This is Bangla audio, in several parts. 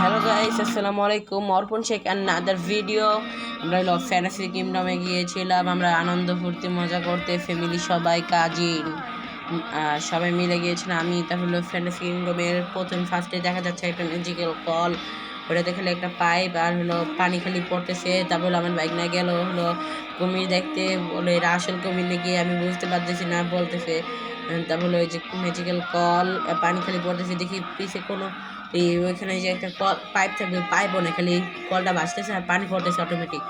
হ্যালো গাইস, আসসালামু আলাইকুম। অর্পণ শেখ আনাদার ভিডিও। আমরা হলো ফ্যান্টাসি কিংডমে গিয়েছিলাম। আমরা আনন্দ ফুর্তি মজা করতে ফ্যামিলি সবাই কাজিন সবাই মিলে গিয়েছিলাম। আমি তারপর হলো ফ্যান্টাসি কিংডমের ফার্স্টে দেখা যাচ্ছে একটা ম্যাজিক্যাল কল, ওটা দেখলে একটা পাইপ আর হলো পানি খালি পড়তেছে। তারপর হলো আমার বাইক না গেল হলো কুমির দেখতে, বলে এটা আসল কুমির নাকি আমি বুঝতে পারতেছি না বলতেছে। তারপর হলো ওই যে ম্যাজিক্যাল কল, পানি খালি পড়তেছে, দেখি পিছে কোনো ওইখানে যে একটা পাইপ থাকবে, পাইপও না, খালি কলটা ভাসতেছে আর পানি পড়তেছে অটোমেটিক।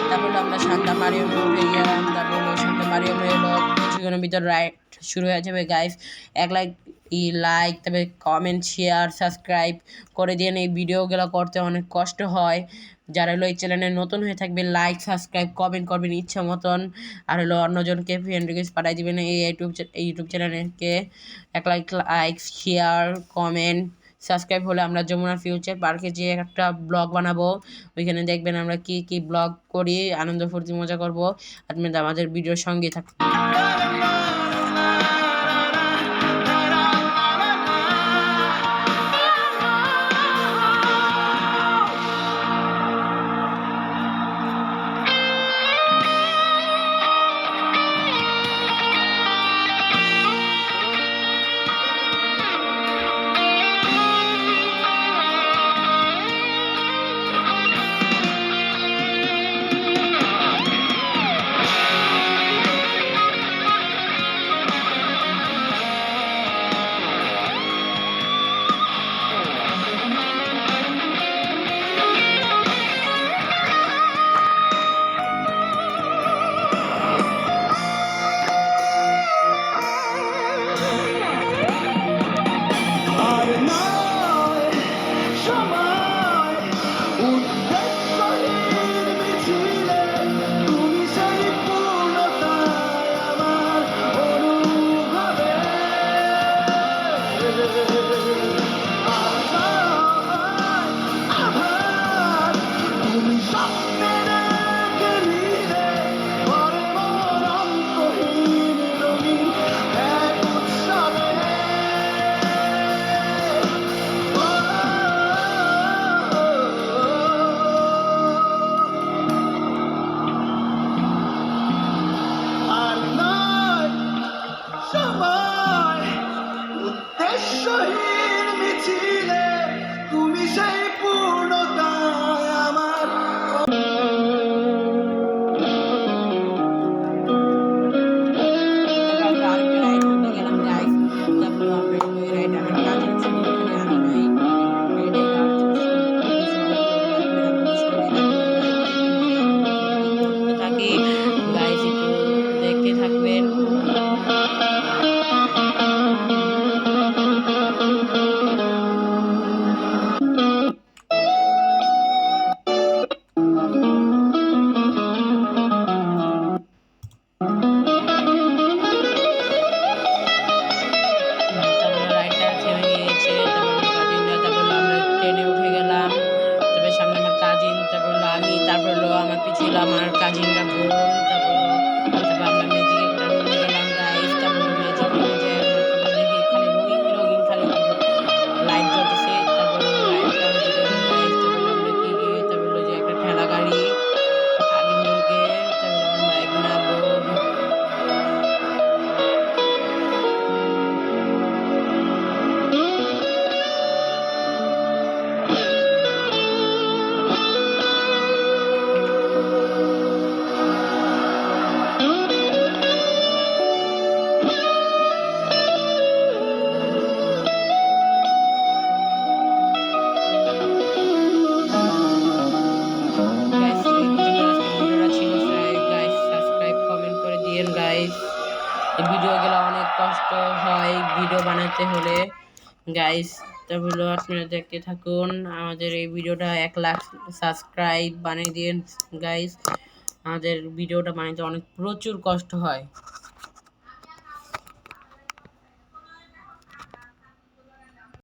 তারপর আমরা শান্তা মারিয়ামে উঠে গেলাম। তারপর শান্তা মারিয়ামে এলো কিছুক্ষণের ভিতর রাইড শুরু হয়ে যাবে। গাইস, এক লাইক তবে কমেন্ট শেয়ার সাবস্ক্রাইব করে দিয়ে এই ভিডিওগুলো করতে অনেক কষ্ট হয়। যারা হলো এই চ্যানেলে নতুন হয়ে থাকবে, লাইক সাবস্ক্রাইব কমেন্ট করবেন ইচ্ছা মতন, আর হলো অন্যজনকে ফ্রেন্ড রিকোয়েস্ট পাঠাই দিবেন এই ইউটিউব চ্যানেলকে। এক লাইক শেয়ার কমেন্ট সাবস্ক্রাইব হলে আমরা যমুনা ফিউচার পার্কে যে একটা ব্লগ বানাবো, ওইখানে দেখবেন আমরা কি কি ব্লগ করি, আনন্দ ফুর্তি মজা করবো। আপনারা আমাদের ভিডিওর সঙ্গে থাকুন। গাইস, একটু দেখতে থাকবেন। তারপর হলো আমার পিছিয়ে আমার কাজিনরা বোন। তারপর আমরা ম্যাজিকে করে রুমে গেলাম গাইস। তারপর ম্যাজিক রুমে যে দেখি খালি রঙিন রঙিন খালি লাইট জ্বলতেছে। তারপর লাইটটা হচ্ছে গাইস। তারপর আমরা কি তারপর যে একটা ঠেলা গাড়ি আগে নিয়ে, তারপর আমার বাইক না বোন। এই ভিডিওগুলো অনেক কষ্ট হয় ভিডিও বানাতে হলে গাইস। তারপর হলো আপনারা দেখতে থাকুন। আমাদের এই ভিডিওটা 1 লাখ সাবস্ক্রাইব বানিয়ে দিন গাইস। আমাদের ভিডিওটা বানাইতে অনেক প্রচুর কষ্ট হয়।